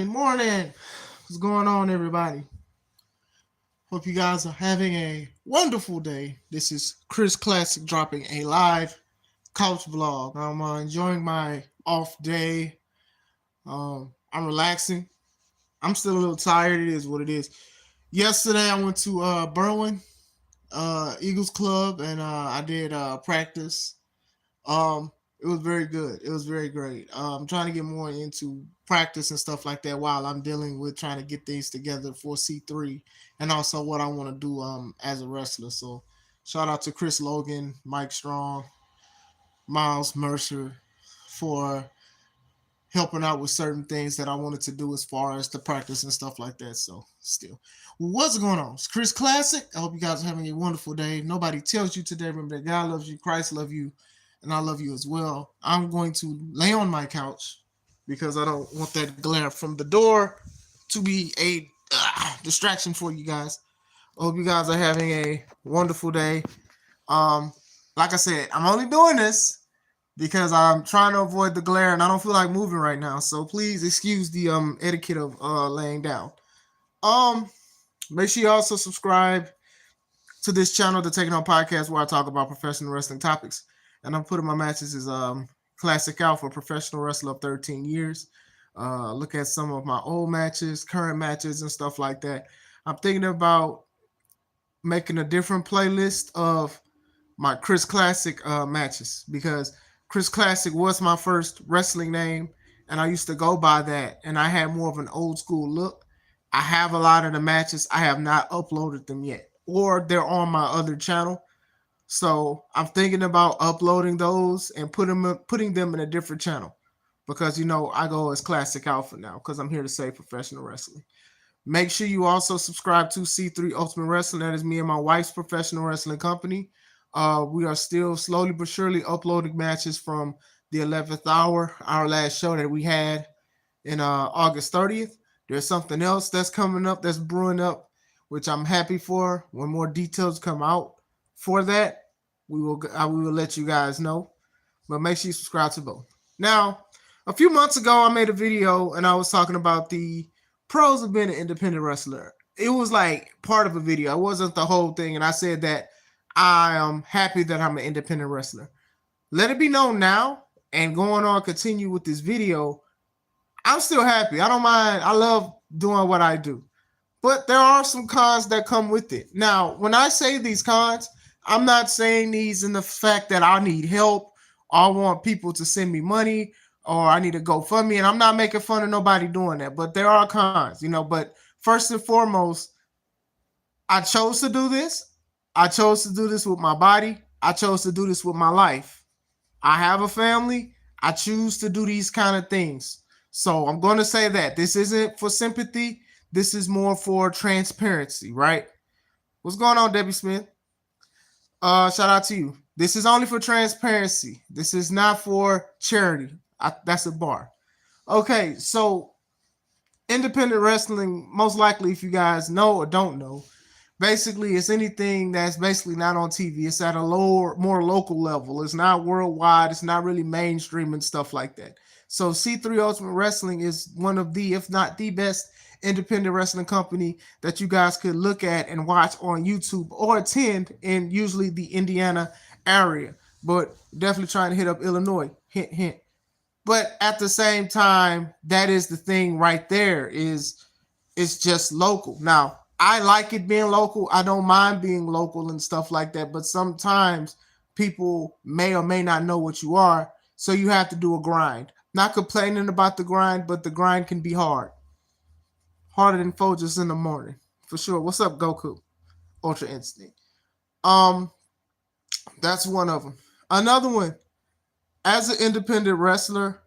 Morning. What's going on, everybody? Hope you guys are having a wonderful day. This is Chris Classic dropping a live couch vlog. I'm enjoying my off day. I'm relaxing. I'm still a little tired. It is what it is. Yesterday, I went to Berwyn Eagles Club and I did practice. It was very good. It was very great. I'm trying to get more into practice and stuff like that while I'm dealing with trying to get things together for C3 and also what I want to do as a wrestler. So shout out to Chris Logan, Mike Strong, Miles Mercer for helping out with certain things that I wanted to do as far as the practice and stuff like that. So still, what's going on? It's Chris Classic. I hope you guys are having a wonderful day. Nobody tells you today. Remember that God loves you, Christ loves you, and I love you as well. I'm going to lay on my couch because I don't want that glare from the door to be a distraction for you guys. I hope you guys are having a wonderful day. Um, like I said, I'm only doing this because I'm trying to avoid the glare and I don't feel like moving right now. So please excuse the etiquette of laying down. Um, Make sure you also subscribe to this channel, the Taking On Podcast, where I talk about professional wrestling topics. And I'm putting my matches as Classic Alpha, professional wrestler of 13 years. Look at some of my old matches, current matches, and stuff like that. I'm thinking about making a different playlist of my Chris Classic matches because Chris Classic was my first wrestling name, and I used to go by that, and I had more of an old school look. I have a lot of the matches. I have not uploaded them yet, or they're on my other channel. So I'm thinking about uploading those and putting them in a different channel because I go as Classic Alpha now because I'm here to say professional wrestling. Make sure you also subscribe to C3 Ultimate Wrestling. That is me and my wife's professional wrestling company. We are still slowly but surely uploading matches from the 11th hour, our last show that we had in August 30th. There's something else that's coming up, that's brewing up, which I'm happy for. When more details come out for that, we will let you guys know. But make sure you subscribe to both. Now, a few months ago, I made a video and I was talking about the pros of being an independent wrestler. It was like part of a video. It wasn't the whole thing. And I said that I am happy that I'm an independent wrestler. Let it be known now and going on continue with this video. I'm still happy. I don't mind. I love doing what I do. But there are some cons that come with it. Now, when I say these cons, I'm not saying these in the fact that I need help, or I want people to send me money, or I need to go fund me. And I'm not making fun of nobody doing that. But there are cons. But first and foremost, I chose to do this. I chose to do this with my body. I chose to do this with my life. I have a family. I choose to do these kind of things. So I'm going to say that this isn't for sympathy. This is more for transparency, right? What's going on, Debbie Smith? Shout out to you. This is only for transparency. This is not for charity. That's a bar. Okay, so independent wrestling, most likely, if you guys know or don't know, basically it's anything that's basically not on TV. It's at a lower, more local level. It's not worldwide. It's not really mainstream and stuff like that. So C3 Ultimate Wrestling is one of the, if not the best independent wrestling company that you guys could look at and watch on YouTube or attend in usually the Indiana area. But definitely trying to hit up Illinois. Hint, hint. But at the same time, that is the thing right there is it's just local. Now, I like it being local. I don't mind being local and stuff like that. But sometimes people may or may not know what you are. So you have to do a grind. Not complaining about the grind, but the grind can be hard. Harder than Folgers in the morning. For sure. What's up, Goku? Ultra Instinct. Um, that's one of them. Another one, as an independent wrestler,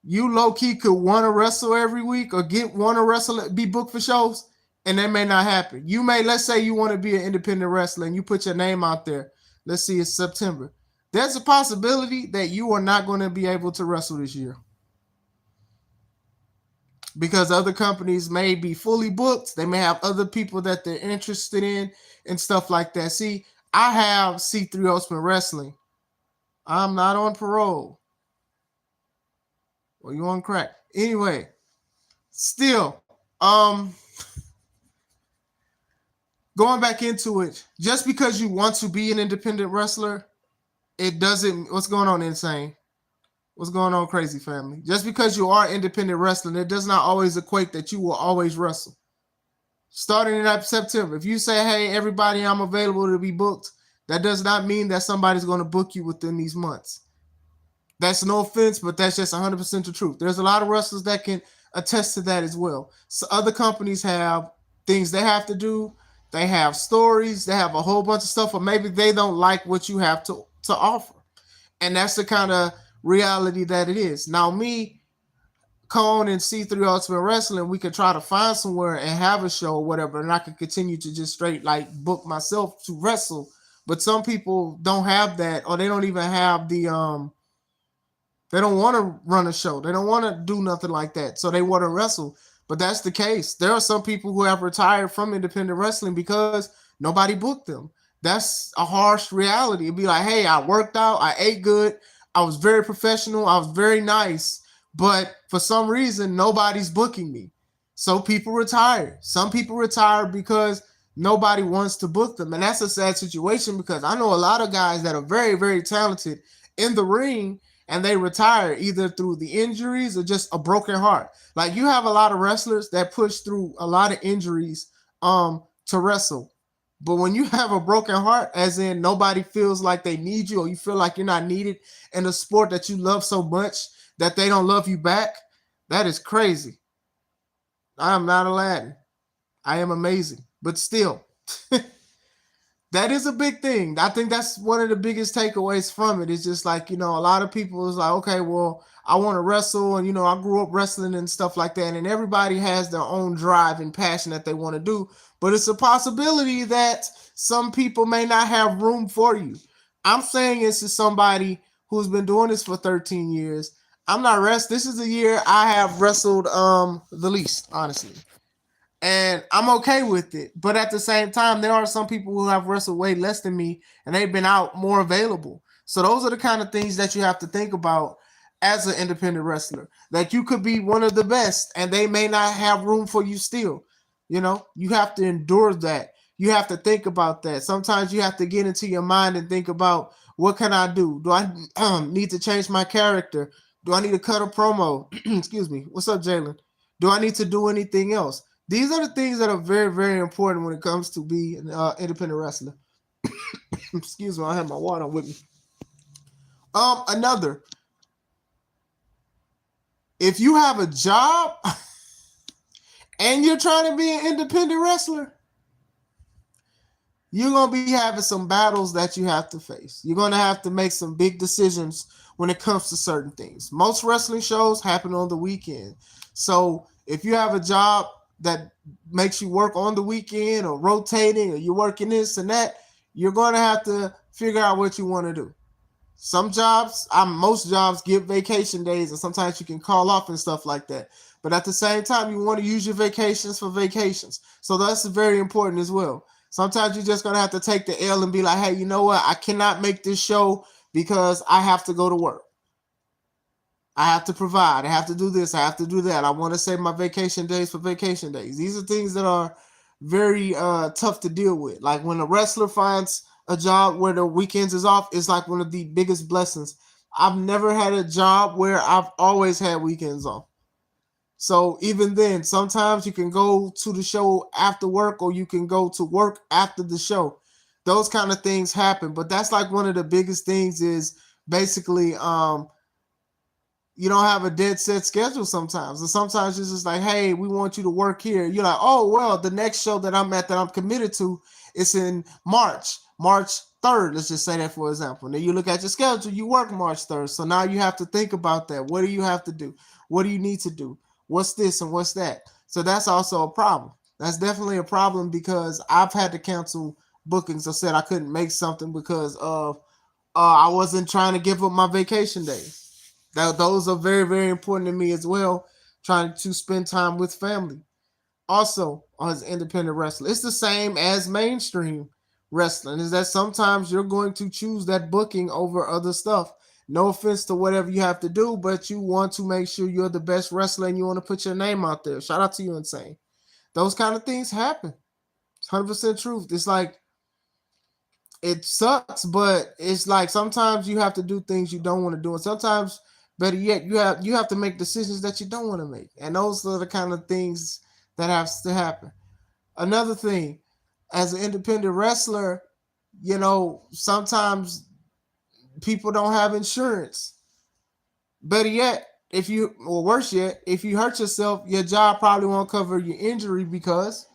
you low key could want to wrestle every week or want to wrestle, be booked for shows, and that may not happen. You may, let's say you want to be an independent wrestler and you put your name out there. Let's see, it's September. There's a possibility that you are not going to be able to wrestle this year because other companies may be fully booked. They may have other people that they're interested in and stuff like that. See, I have C3 Ultimate Wrestling. I'm not on parole. Well, you on crack. Anyway, still, going back into it, just because you want to be an independent wrestler, it doesn't. What's going on, Insane? What's going on, Crazy Family? Just because you are independent wrestling, it does not always equate that you will always wrestle. Starting in September, if you say, hey, everybody, I'm available to be booked, that does not mean that somebody's going to book you within these months. That's no offense, but that's just 100% the truth. There's a lot of wrestlers that can attest to that as well. So other companies have things they have to do. They have stories. They have a whole bunch of stuff, or maybe they don't like what you have to offer. And that's the kind of reality that it is. Now, me, Cone, and C3 Ultimate Wrestling, we could try to find somewhere and have a show or whatever, and I could continue to just straight like book myself to wrestle. But some people don't have that, or they don't even have the they don't want to run a show. They don't want to do nothing like that. So they want to wrestle. But that's the case. There are some people who have retired from independent wrestling because nobody booked them. That's a harsh reality. It'd be like, hey, I worked out, I ate good, I was very professional, I was very nice, but for some reason, nobody's booking me. So people retire. Some people retire because nobody wants to book them. And that's a sad situation because I know a lot of guys that are very, very talented in the ring, and they retire either through the injuries or just a broken heart. Like, you have a lot of wrestlers that push through a lot of injuries to wrestle. But when you have a broken heart, as in nobody feels like they need you, or you feel like you're not needed in a sport that you love so much that they don't love you back, that is crazy. I am not Aladdin. I am amazing. But still, that is a big thing. I think that's one of the biggest takeaways from it. It's just like, a lot of people is like, okay, well, I want to wrestle, and I grew up wrestling and stuff like that. And everybody has their own drive and passion that they want to do. But it's a possibility that some people may not have room for you. I'm saying this is somebody who's been doing this for 13 years. I'm not This is the year I have wrestled the least, honestly. And I'm okay with it. But at the same time, there are some people who have wrestled way less than me, and they've been out more available. So those are the kind of things that you have to think about as an independent wrestler. That you could be one of the best, and they may not have room for you still. You have to endure that. You have to think about that. Sometimes you have to get into your mind and think about, what can I do? Do I need to change my character? Do I need to cut a promo? Excuse me. What's up, Jalen? Do I need to do anything else? These are the things that are very, very important when it comes to be an independent wrestler. Excuse me, I have my water with me. Another. If you have a job and you're trying to be an independent wrestler, you're going to be having some battles that you have to face. You're going to have to make some big decisions when it comes to certain things. Most wrestling shows happen on the weekend. So if you have a job that makes you work on the weekend or rotating, or you're working this and that, you're going to have to figure out what you want to do. Some jobs, most jobs give vacation days, and sometimes you can call off and stuff like that. But at the same time, you want to use your vacations for vacations. So that's very important as well. Sometimes you're just going to have to take the L and be like, hey, you know what? I cannot make this show because I have to go to work. I have to provide. I have to do this. I have to do that. I want to save my vacation days for vacation days. These are things that are very tough to deal with. Like when a wrestler finds a job where the weekends is off, it's like one of the biggest blessings. I've never had a job where I've always had weekends off. So even then, sometimes you can go to the show after work, or you can go to work after the show. Those kind of things happen. But that's like one of the biggest things is basically you don't have a dead set schedule sometimes. And sometimes it's just like, hey, we want you to work here. You're like, oh, well, the next show that I'm at that I'm committed to is in March 3rd. Let's just say that, for example. And then you look at your schedule, you work March 3rd. So now you have to think about that. What do you have to do? What do you need to do? What's this and what's that? So that's also a problem. That's definitely a problem because I've had to cancel bookings. I said I couldn't make something because of I wasn't trying to give up my vacation days. Those are very, very important to me as well, trying to spend time with family. Also, as an independent wrestler, it's the same as mainstream wrestling, is that sometimes you're going to choose that booking over other stuff. No offense to whatever you have to do, but you want to make sure you're the best wrestler and you want to put your name out there. Shout out to you, Insane. Those kind of things happen. It's 100% truth. It's like, it sucks, but it's like sometimes you have to do things you don't want to do, and sometimes, better yet, you have to make decisions that you don't want to make, and those are the kind of things that have to happen. Another thing, as an independent wrestler, sometimes people don't have insurance. Better yet, if you, or worse yet, if you hurt yourself, your job probably won't cover your injury because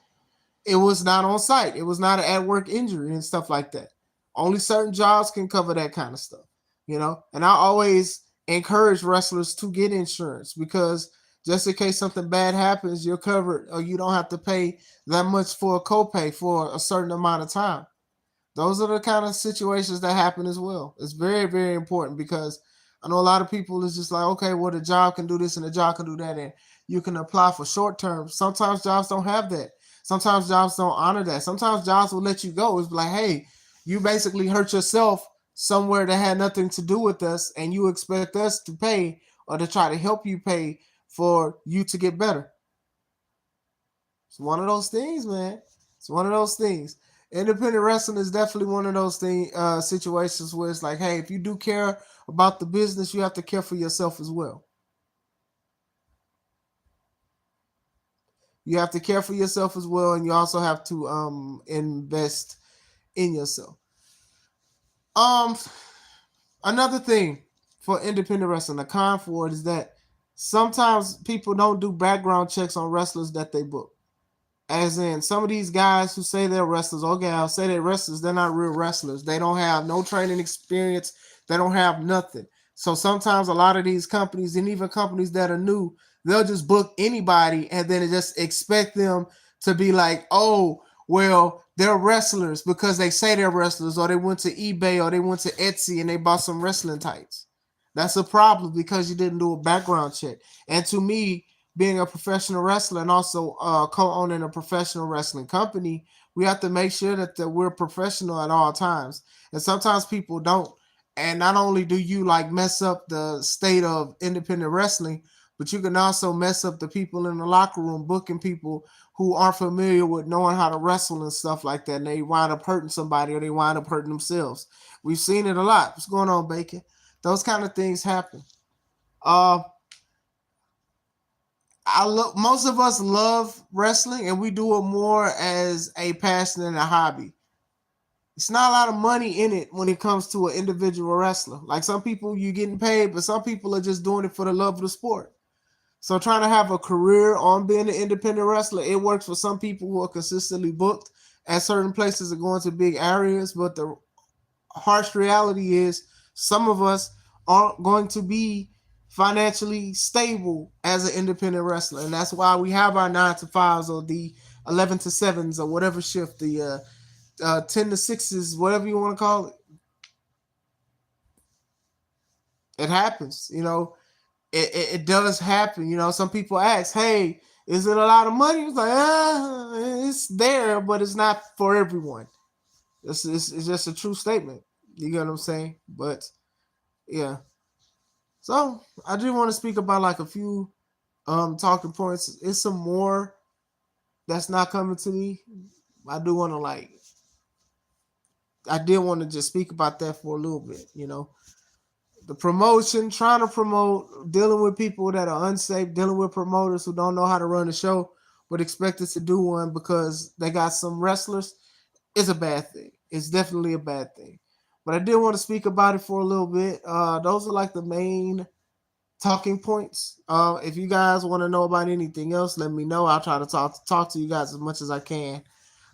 it was not on site. It was not an at work injury and stuff like that. Only certain jobs can cover that kind of stuff. And I always encourage wrestlers to get insurance because just in case something bad happens, you're covered or you don't have to pay that much for a copay for a certain amount of time. Those are the kind of situations that happen as well. It's very, very important because I know a lot of people is just like, okay, well, the job can do this and the job can do that, and you can apply for short term. Sometimes jobs don't have that. Sometimes jobs don't honor that. Sometimes jobs will let you go. It's like, hey, you basically hurt yourself somewhere that had nothing to do with us, and you expect us to pay or to try to help you pay for you to get better. It's one of those things, man. It's one of those things. Independent wrestling is definitely one of those situations where it's like, hey, if you do care about the business, you have to care for yourself as well. You have to care for yourself as well, and you also have to invest in yourself. Um, Another thing for independent wrestling, the con for it is that sometimes people don't do background checks on wrestlers that they book. As in, some of these guys who say they're wrestlers or gals say they're wrestlers, they're not real wrestlers. They don't have no training experience. They don't have nothing. So sometimes a lot of these companies, and even companies that are new, they'll just book anybody and then just expect them to be like, oh, well, they're wrestlers because they say they're wrestlers, or they went to eBay or they went to Etsy and they bought some wrestling tights. That's a problem because you didn't do a background check. And to me, being a professional wrestler and also co-owning a professional wrestling company, we have to make sure that we're professional at all times. And sometimes people don't. And not only do you like mess up the state of independent wrestling, but you can also mess up the people in the locker room booking people who aren't familiar with knowing how to wrestle and stuff like that. And they wind up hurting somebody or they wind up hurting themselves. We've seen it a lot. What's going on, Bacon? Those kind of things happen. Uh, most of us love wrestling and we do it more as a passion and a hobby. It's not a lot of money in it when it comes to an individual wrestler. Like some people you're getting paid, but some people are just doing it for the love of the sport. So trying to have a career on being an independent wrestler, it works for some people who are consistently booked at certain places and going to big areas. But the harsh reality is some of us aren't going to be financially stable as an independent wrestler. And that's why we have our 9 to 5s or the 11 to 7s or whatever shift, the 10 to 6s, whatever you want to call it. It happens, it does happen. Some people ask, hey, is it a lot of money? It's like, it's there, but it's not for everyone. It's just a true statement. You get what I'm saying? But yeah. So I do want to speak about like a few talking points. It's some more that's not coming to me. I do want to I did want to just speak about that for a little bit, The promotion, trying to promote, dealing with people that are unsafe, dealing with promoters who don't know how to run a show, but expect us to do one because they got some wrestlers, is a bad thing. It's definitely a bad thing. But I did want to speak about it for a little bit. Those are like the main talking points. If you guys want to know about anything else, let me know. I'll try to talk to you guys as much as I can.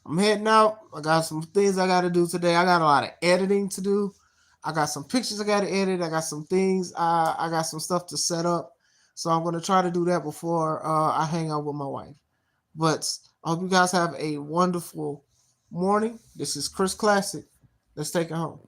I'm heading out. I got some things I got to do today. I got a lot of editing to do. I got some pictures I got to edit. I got some things. I got some stuff to set up. So I'm going to try to do that before I hang out with my wife. But I hope you guys have a wonderful morning. This is Chris Classic. Let's take it home.